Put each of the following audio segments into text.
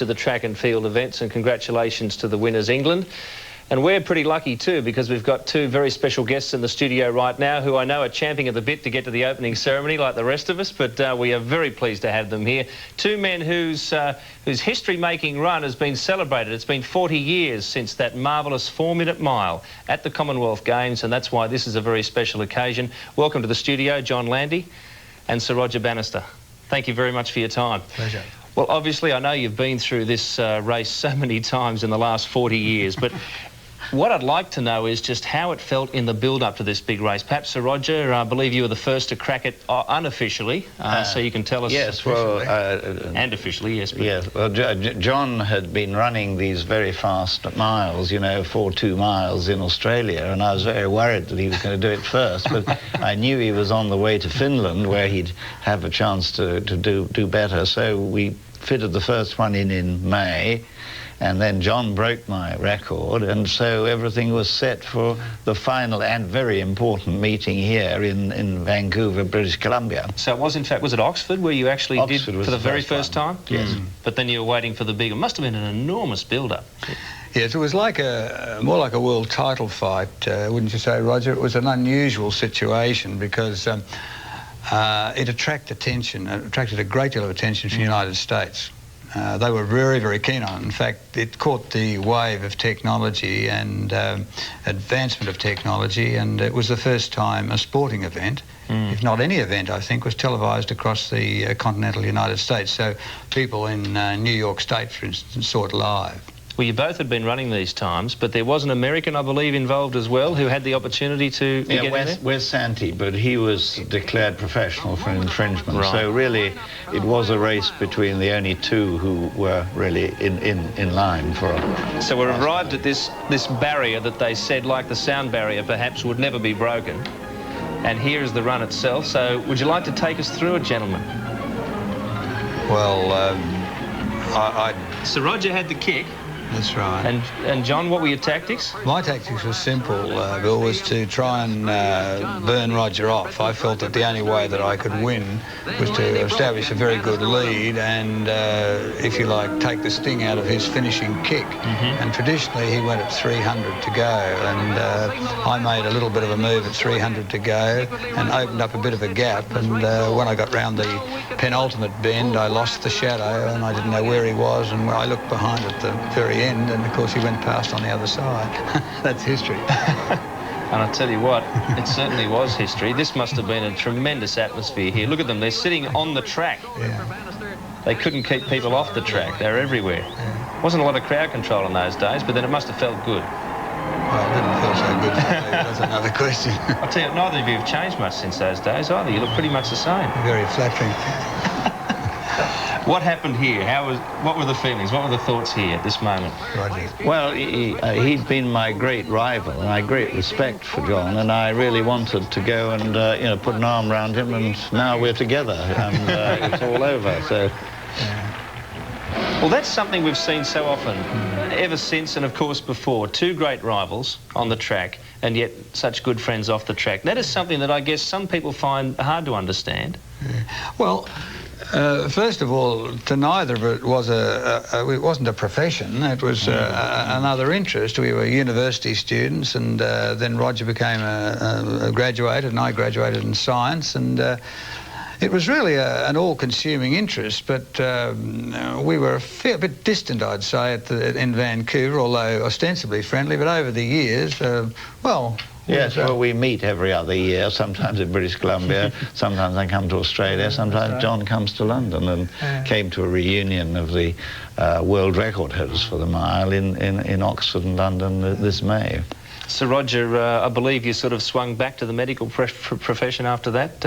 to the track and field events, and congratulations to the winners, England. And we're pretty lucky too, because we've got two very special guests in the studio right now who I know are champing at the bit to get to the opening ceremony like the rest of us, but we are very pleased to have them here. Two men whose history-making run has been celebrated. It's been 40 years since that marvellous 4-minute mile at the Commonwealth Games, and that's why this is a very special occasion. Welcome to the studio, John Landy and Sir Roger Bannister. Thank you very much for your time. Pleasure. Well, obviously, I know you've been through this race so many times in the last 40 years, but what I'd like to know is just how it felt in the build-up to this big race. Perhaps, Sir Roger, I believe you were the first to crack it unofficially, so you can tell us... Yes, well... and officially, yes. But... Yes, well, John had been running these very fast miles, you know, 4.2 miles in Australia, and I was very worried that he was going to do it first, but I knew he was on the way to Finland, where he'd have a chance to do better, so we fitted the first one in May. And then John broke my record, and so everything was set for the final and very important meeting here in Vancouver, British Columbia. So it was, in fact, was it Oxford where you actually did for the very first time? Yes. But then you were waiting for the big... It must have been an enormous build-up. Yes, it was like more like a world title fight, wouldn't you say, Roger? It was an unusual situation because it attracted a great deal of attention from the United States. They were very, very keen on it. In fact, it caught the wave of technology and advancement of technology, and it was the first time a sporting event, if not any event, I think, was televised across the continental United States. So people in New York State, for instance, saw it live. Well, you both had been running these times, but there was an American, I believe, involved as well, who had the opportunity to get in there? Wes Santee, but he was declared professional for infringement. Right. So really, it was a race between the only two who were really in line for it. So we're arrived at this barrier that they said, like the sound barrier, perhaps would never be broken. And here is the run itself. So would you like to take us through it, gentlemen? Well, Sir Roger had the kick. That's right. And John, what were your tactics? My tactics were simple, Bill, was to try and burn Roger off. I felt that the only way that I could win was to establish a very good lead and, if you like, take the sting out of his finishing kick. And traditionally he went at 300 to go, and I made a little bit of a move at 300 to go and opened up a bit of a gap, and when I got round the penultimate bend I lost the shadow and I didn't know where he was, and I looked behind at the very end, and of course he went past on the other side. That's history. And I tell you what, it certainly was history. This must have been a tremendous atmosphere here. Look at them, they're sitting on the track. Yeah. They couldn't keep people off the track, they were everywhere. Yeah. Wasn't a lot of crowd control in those days, but then it must have felt good. Well, it didn't feel so good to me. That's another question. I'll tell you, neither of you have changed much since those days either. You look pretty much the same. Very flattering. What happened here? What were the feelings? What were the thoughts here at this moment? Roger. Well, he'd been my great rival, and I had great respect for John, and I really wanted to go and you know, put an arm around him, and now we're together, and it's all over. So. Well, that's something we've seen so often, ever since and of course before. Two great rivals on the track, and yet such good friends off the track. That is something that I guess some people find hard to understand. Yeah. Well, first of all, to neither of it was it wasn't a profession. It was another interest. We were university students, and then Roger became a graduated, and I graduated in science, and it was really an all-consuming interest, but we were a fair bit distant, I'd say, in Vancouver, although ostensibly friendly, but over the years, well... Yes, well, we meet every other year, sometimes in British Columbia, sometimes I come to Australia, sometimes John comes to London, and came to a reunion of the world record holders for the mile in Oxford and London this May. So, Roger, I believe you sort of swung back to the medical profession after that?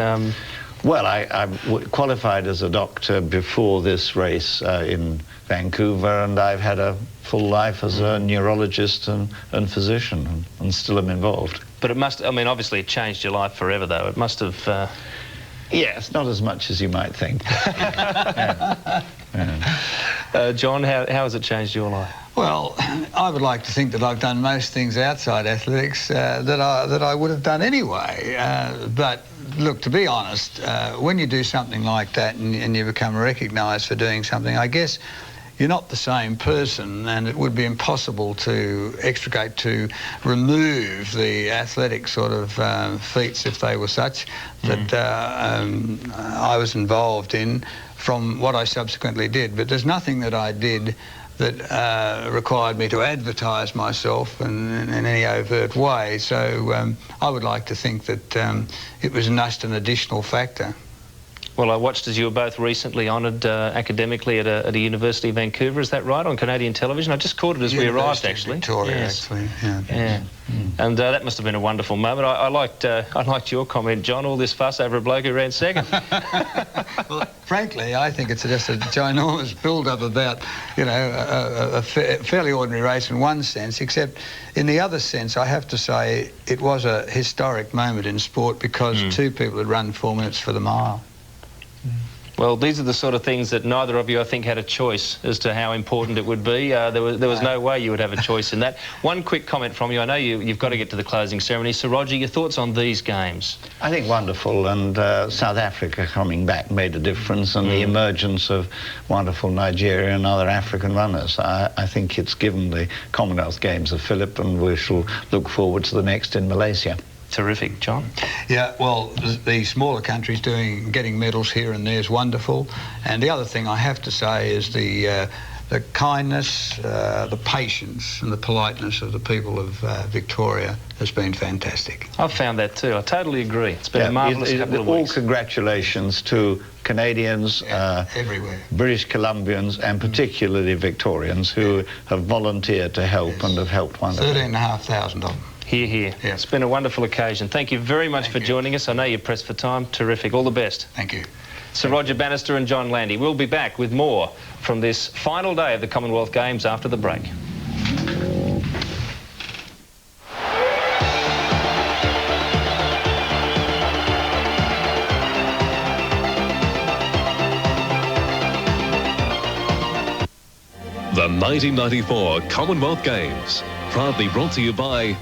Well, I qualified as a doctor before this race in Vancouver, and I've had a full life as a neurologist and physician, and still am involved. But it must, I mean, obviously it changed your life forever, though. It must have... Yes, not as much as you might think. John, how has it changed your life? Well, I would like to think that I've done most things outside athletics that I would have done anyway. But look, to be honest, when you do something like that and you become recognised for doing something, I guess you're not the same person, and it would be impossible to extricate, to remove the athletic sort of feats, if they were such, that I was involved in from what I subsequently did. But there's nothing that I did that required me to advertise myself in any overt way. So I would like to think that it was just an additional factor. Well, I watched as you were both recently honoured academically at a University of Vancouver, is that right, on Canadian television? I just caught it as we arrived, actually. Victoria, yes. actually, yeah. And that must have been a wonderful moment. I liked your comment, John, all this fuss over a bloke who ran second. Well, frankly, I think it's just a ginormous build-up about, you know, a fairly ordinary race in one sense, except in the other sense, I have to say, it was a historic moment in sport because two people had run 4 minutes for the mile. Well, these are the sort of things that neither of you, I think, had a choice as to how important it would be. There was no way you would have a choice in that. One quick comment from you. I know you've got to get to the closing ceremony. So, Roger, your thoughts on these games? I think wonderful, and South Africa coming back made a difference, and the emergence of wonderful Nigeria and other African runners. I think it's given the Commonwealth Games a fillip, and we shall look forward to the next in Malaysia. Terrific. John? Yeah, well, the smaller countries getting medals here and there is wonderful. And the other thing I have to say is the kindness, the patience and the politeness of the people of Victoria has been fantastic. I've found that too. I totally agree. It's been a marvellous couple of all weeks. Congratulations to Canadians, everywhere, British Columbians and particularly Victorians who have volunteered to help and have helped wonderfully. 13,500 of them. Hear, hear. Yeah. It's been a wonderful occasion. Thank you very much for joining us. I know you're pressed for time. Terrific. All the best. Thank you. Sir Roger Bannister and John Landy. We'll be back with more from this final day of the Commonwealth Games after the break. The 1994 Commonwealth Games, proudly brought to you by